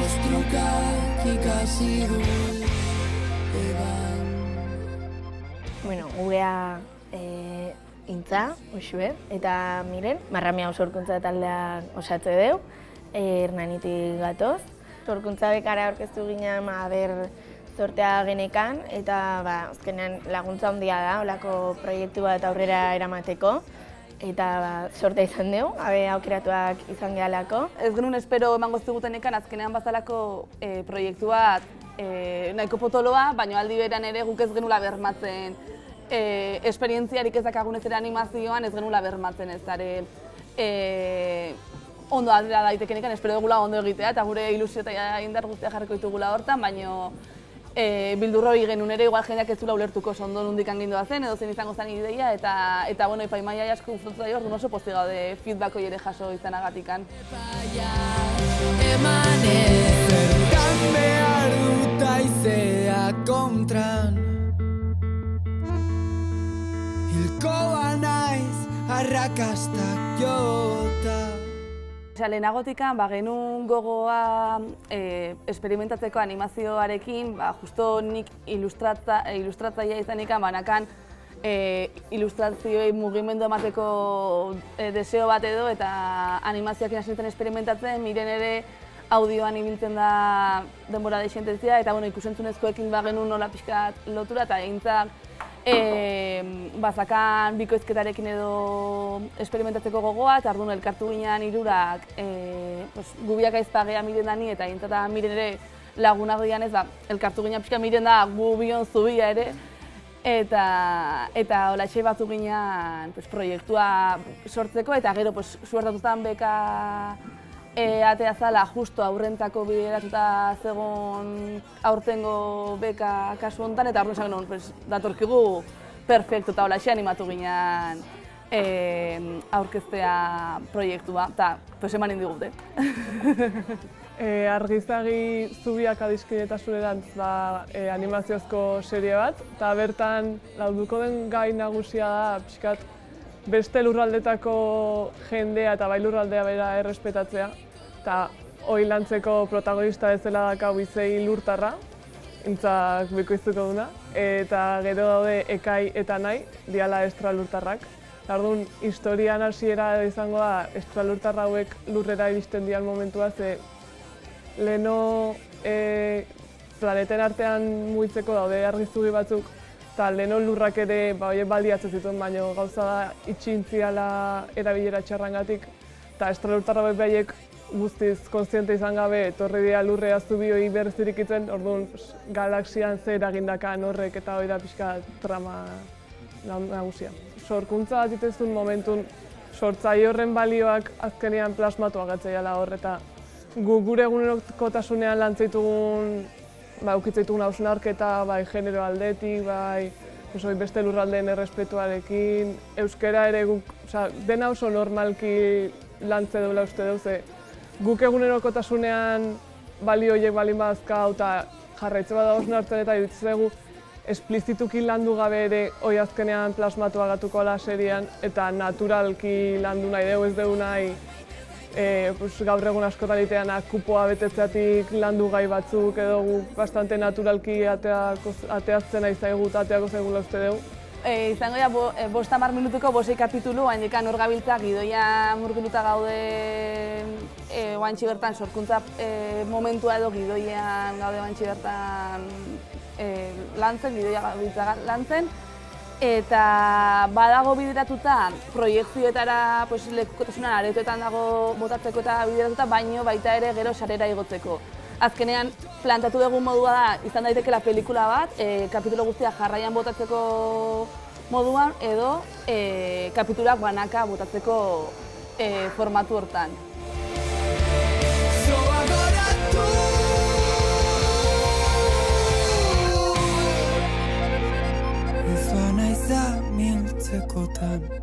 Ostrukak ikasi du eban. Bueno, gurea Intza, Uxue, eta Miren, Marramia sorkuntza taldea osatze deu, Hernanitik gatoz. Sorkuntza bekara aurkeztu ginen, sortea genekan, eta azkenean laguntza handia da, olako proiektu bat aurrera eramateko. Eta sortea izan dugu, aukeratuak izan gehalako. Ez genuen espero emango zigutenekan azkenean bazalako proiektu bat nahiko potoloa, baina aldi beran ere guk ez genuela bermatzen esperientziarik ez dakagunez ere animazioan ez genuela bermatzen ez dara ondo atera daitekenekan, espero dugula ondo egitea eta gure ilusio eta indar guztia jarriko ditugula hortan, baina bildurro hori genuen ere, igual jendeak ez zula ulertuko ondo nondik gindoa zen, edo zen izango zen ideia, eta epaimaia asko gustatu da orduan oso pozik gaude feedback hori ere jaso izanagatikan. Zertan behar dut aizea kontran, hilkoa naiz arrakastak jota. Lehenagotikan genuen gogoa esperimentatzeko animazioarekin, justo nik ilustratzailea izanikan, banakan ilustrazioei mugimendu emateko deseo bat edo eta animazioakin hasi nintzen esperimentatzen, Miren ere audioan ibiltzen da denbora deixentetzia eta ikusentzunezkoekin genuen nola pixkat lotura eta Intzak bazakan bikoizketarekin edo esperimentatzeko gogoa eta orduan elkartu ginean hirurak gubiak aizpagea Miren dani eta Intza eta Miren ere lagunak dian ez elkartu ginean pixka Miren da gubion zubia ere eta holatxe batu ginean proiektua sortzeko eta gero suertatutan beka atea zala justo aurrentzako bideratuta zegoen aurtengo beka kasu honetan eta orduan esan genuen datorkigu perfektu eta holatxe animatu ginean aurkeztea proiektua eta eman indigute. Argizagi Zubiak adiskidetasunedantz animaziozko serie bat, eta bertan lauduko den gai nagusia da pixkat beste lurraldetako jendea eta bai lurraldea bera errespetatzea, eta hori lantzeko protagonista bezala dakau Izei lurtarra, Intzak bikoiztuko duna, eta gero daude Ekai eta Nahi, diala estralurtarrak. Orduan, historian hasiera izango da estralurtarra hauek lurrera iristen dian momentua, ze leheno planeten artean mugitzeko daude argizugi batzuk, eta leheno lurrak ere baldiatzen zituen, baina gauza da itxintziala erabilera txarrangatik, eta estralurtarra hauek behiek guztiz kontziente izan gabe etorri dira lurrea zubioi berriz irikitzen, orduan galaxian zer egindakan horrek eta hori da pixka trama nagusia. Sorkuntza bat itezun momentun sortzaile horren balioak azkenean plasmatu agatzeiala hor eta gure egunerokotasunean lantzeitugun ukitzeitugun hausnarketa, bai genero aldetik, bai beste lurraldeen errespetuarekin, euskera ere dena oso normalki lantze duela uste duz, guk egunerokotasunean balio horiek balin badazkau eta jarraitze bada hausnartzen eta iruditzen dugu esplizituki landu gabe ere hori azkenean plasmatu agatuko ala serian eta naturalki landu nahi dugu ez dugu nahi gaur egun askotan itean kupoa betetzeatik landu gai batzuk edo bastante naturalki ateaztzen nahi zaigu eta ateako zaigula uste dugu. Izango da 50 minutuko 6 kapitulu, handikan hor gabiltza gidoia murgiluta gaude oantxi bertan sorkuntza momentua edo gidoian gaude oantxi bertan lantzen, gidoia gabiltza lantzen. Eta badago bideratuta proiektzioetara lekukotasunan aretoetan dago botatzeko eta bideratuta, baino baita ere gero sarera igotzeko. Azkenean plantatu dugun modua da, izan daitekela pelikula bat, kapitulo guztia jarraian botatzeko moduan edo kapitulak banaka botatzeko formatu hortan. Ez banaiza miltzekotan